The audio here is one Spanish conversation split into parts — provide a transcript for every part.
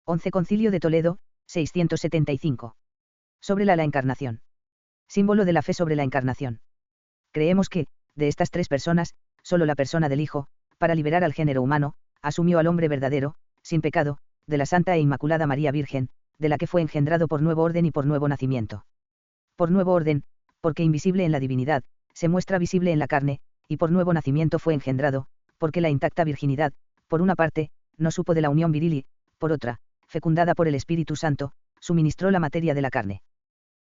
11 Concilio de Toledo, 675. Sobre la encarnación. Símbolo de la fe sobre la encarnación. Creemos que, de estas tres personas, solo la persona del Hijo, para liberar al género humano, asumió al hombre verdadero, sin pecado, de la Santa e Inmaculada María Virgen, de la que fue engendrado por nuevo orden y por nuevo nacimiento. Por nuevo orden, porque invisible en la divinidad, se muestra visible en la carne, y por nuevo nacimiento fue engendrado, porque la intacta virginidad, por una parte, no supo de la unión viril y, por otra, fecundada por el Espíritu Santo, suministró la materia de la carne.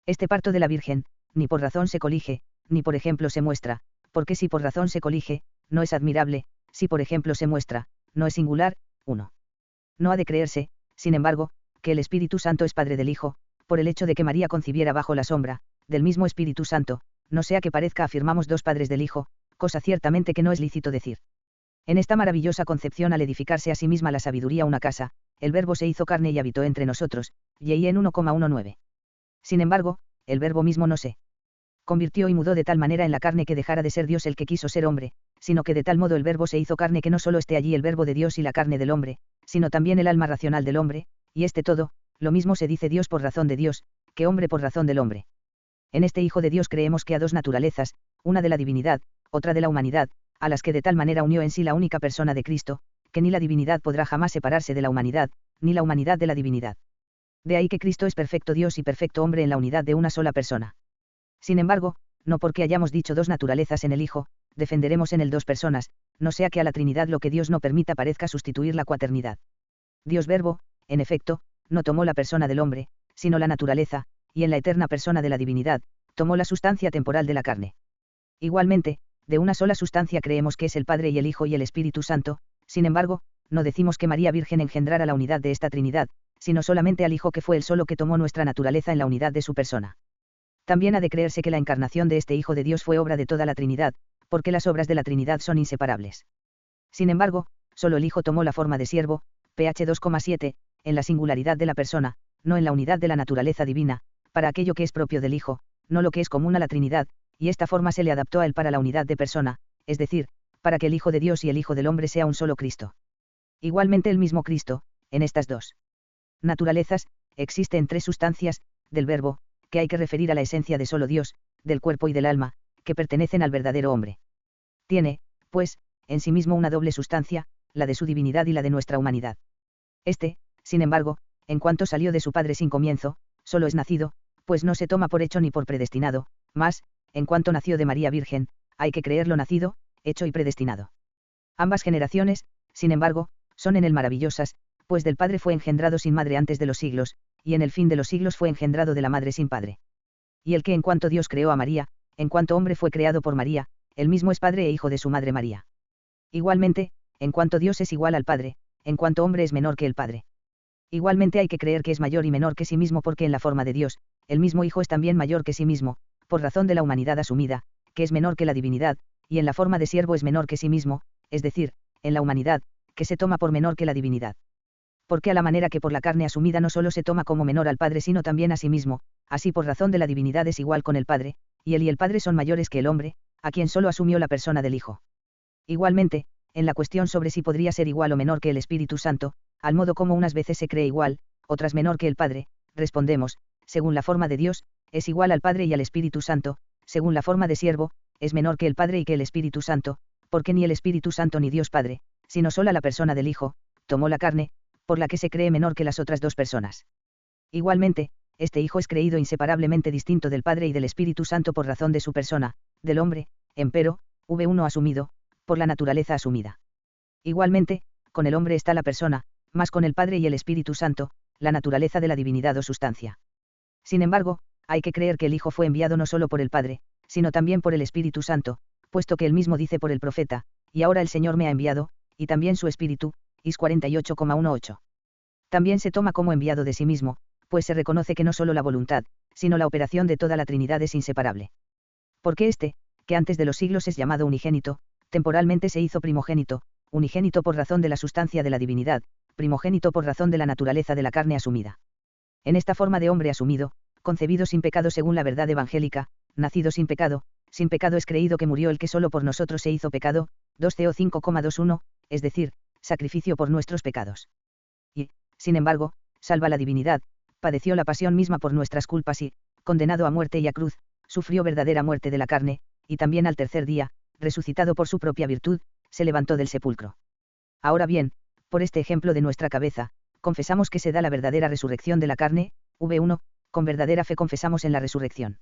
Este parto de la Virgen, ni por razón se colige, ni por ejemplo se muestra, porque si por razón se colige, no es admirable, si por ejemplo se muestra, no es singular. 1. No ha de creerse, sin embargo, que el Espíritu Santo es Padre del Hijo, por el hecho de que María concibiera bajo la sombra del mismo Espíritu Santo, no sea que parezca afirmamos dos padres del Hijo, cosa ciertamente que no es lícito decir. En esta maravillosa concepción al edificarse a sí misma la sabiduría una casa, el Verbo se hizo carne y habitó entre nosotros, y en 1,19. Sin embargo, el Verbo mismo no se convirtió y mudó de tal manera en la carne que dejara de ser Dios el que quiso ser hombre, sino que de tal modo el Verbo se hizo carne que no solo esté allí el Verbo de Dios y la carne del hombre, sino también el alma racional del hombre, y este todo, lo mismo se dice Dios por razón de Dios, que hombre por razón del hombre. En este Hijo de Dios creemos que a dos naturalezas, una de la divinidad, otra de la humanidad, a las que de tal manera unió en sí la única persona de Cristo, que ni la divinidad podrá jamás separarse de la humanidad, ni la humanidad de la divinidad. De ahí que Cristo es perfecto Dios y perfecto hombre en la unidad de una sola persona. Sin embargo, no porque hayamos dicho dos naturalezas en el Hijo, defenderemos en él dos personas, no sea que a la Trinidad lo que Dios no permita parezca sustituir la cuaternidad. Dios Verbo, en efecto, no tomó la persona del hombre, sino la naturaleza, y en la eterna persona de la divinidad, tomó la sustancia temporal de la carne. Igualmente, de una sola sustancia creemos que es el Padre y el Hijo y el Espíritu Santo, sin embargo, no decimos que María Virgen engendrara la unidad de esta Trinidad, sino solamente al Hijo que fue el solo que tomó nuestra naturaleza en la unidad de su persona. También ha de creerse que la encarnación de este Hijo de Dios fue obra de toda la Trinidad, porque las obras de la Trinidad son inseparables. Sin embargo, solo el Hijo tomó la forma de siervo, ph 2,7, en la singularidad de la persona, no en la unidad de la naturaleza divina, para aquello que es propio del Hijo, no lo que es común a la Trinidad, y esta forma se le adaptó a él para la unidad de persona, es decir, para que el Hijo de Dios y el Hijo del hombre sea un solo Cristo. Igualmente el mismo Cristo, en estas dos naturalezas, existen tres sustancias, del Verbo, que hay que referir a la esencia de solo Dios, del cuerpo y del alma, que pertenecen al verdadero hombre. Tiene, pues, en sí mismo una doble sustancia, la de su divinidad y la de nuestra humanidad. Este, sin embargo, en cuanto salió de su Padre sin comienzo, solo es nacido, pues no se toma por hecho ni por predestinado, mas, en cuanto nació de María Virgen, hay que creerlo nacido, hecho y predestinado. Ambas generaciones, sin embargo, son en él maravillosas, pues del Padre fue engendrado sin madre antes de los siglos, y en el fin de los siglos fue engendrado de la madre sin padre. Y el que en cuanto Dios creó a María, en cuanto hombre fue creado por María, él mismo es Padre e Hijo de su madre María. Igualmente, en cuanto Dios es igual al Padre, en cuanto hombre es menor que el Padre. Igualmente hay que creer que es mayor y menor que sí mismo porque en la forma de Dios, el mismo Hijo es también mayor que sí mismo, por razón de la humanidad asumida, que es menor que la divinidad, y en la forma de siervo es menor que sí mismo, es decir, en la humanidad, que se toma por menor que la divinidad. Porque a la manera que por la carne asumida no solo se toma como menor al Padre sino también a sí mismo, así por razón de la divinidad es igual con el Padre, y él y el Padre son mayores que el hombre, a quien solo asumió la persona del Hijo. Igualmente, en la cuestión sobre si podría ser igual o menor que el Espíritu Santo, al modo como unas veces se cree igual, otras menor que el Padre, respondemos, según la forma de Dios, es igual al Padre y al Espíritu Santo, según la forma de siervo, es menor que el Padre y que el Espíritu Santo, porque ni el Espíritu Santo ni Dios Padre, sino sola la persona del Hijo, tomó la carne, por la que se cree menor que las otras dos personas. Igualmente, este Hijo es creído inseparablemente distinto del Padre y del Espíritu Santo por razón de su persona, del hombre, empero, v1 asumido, por la naturaleza asumida. Igualmente, con el hombre está la persona, más con el Padre y el Espíritu Santo, la naturaleza de la divinidad o sustancia. Sin embargo, hay que creer que el Hijo fue enviado no solo por el Padre, sino también por el Espíritu Santo, puesto que él mismo dice por el profeta, y ahora el Señor me ha enviado, y también su Espíritu, Is 48,18. También se toma como enviado de sí mismo, pues se reconoce que no solo la voluntad, sino la operación de toda la Trinidad es inseparable. Porque este, que antes de los siglos es llamado unigénito, temporalmente se hizo primogénito, unigénito por razón de la sustancia de la divinidad, primogénito por razón de la naturaleza de la carne asumida. En esta forma de hombre asumido, concebido sin pecado según la verdad evangélica, nacido sin pecado es creído que murió el que solo por nosotros se hizo pecado, 2 Teo 5,21, es decir, sacrificio por nuestros pecados. Y, sin embargo, salva la divinidad, padeció la pasión misma por nuestras culpas y, condenado a muerte y a cruz, sufrió verdadera muerte de la carne, y también al tercer día, resucitado por su propia virtud, se levantó del sepulcro. Ahora bien, por este ejemplo de nuestra cabeza, confesamos que se da la verdadera resurrección de la carne, v1, con verdadera fe confesamos en la resurrección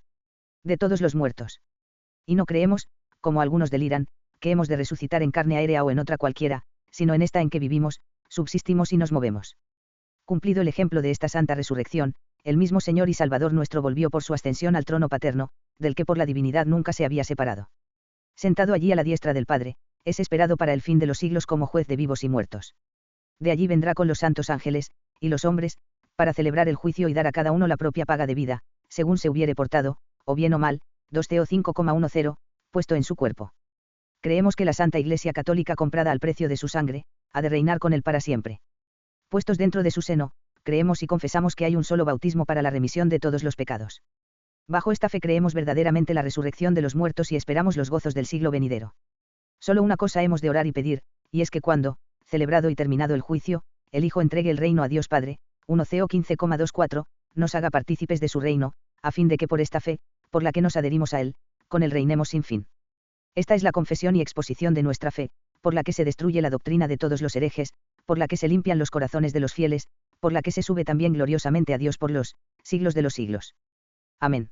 de todos los muertos. Y no creemos, como algunos deliran, que hemos de resucitar en carne aérea o en otra cualquiera, sino en esta en que vivimos, subsistimos y nos movemos. Cumplido el ejemplo de esta santa resurrección, el mismo Señor y Salvador nuestro volvió por su ascensión al trono paterno, del que por la divinidad nunca se había separado. Sentado allí a la diestra del Padre, es esperado para el fin de los siglos como juez de vivos y muertos. De allí vendrá con los santos ángeles, y los hombres, para celebrar el juicio y dar a cada uno la propia paga de vida, según se hubiere portado, o bien o mal, 2 Teo 5,10, puesto en su cuerpo. Creemos que la Santa Iglesia Católica comprada al precio de su sangre, ha de reinar con él para siempre. Puestos dentro de su seno, creemos y confesamos que hay un solo bautismo para la remisión de todos los pecados. Bajo esta fe creemos verdaderamente la resurrección de los muertos y esperamos los gozos del siglo venidero. Solo una cosa hemos de orar y pedir, y es que cuando, celebrado y terminado el juicio, el Hijo entregue el reino a Dios Padre, 1 Ceo 15,24, nos haga partícipes de su reino, a fin de que por esta fe, por la que nos adherimos a él, con él reinemos sin fin. Esta es la confesión y exposición de nuestra fe, por la que se destruye la doctrina de todos los herejes, por la que se limpian los corazones de los fieles, por la que se sube también gloriosamente a Dios por los siglos de los siglos. Amén.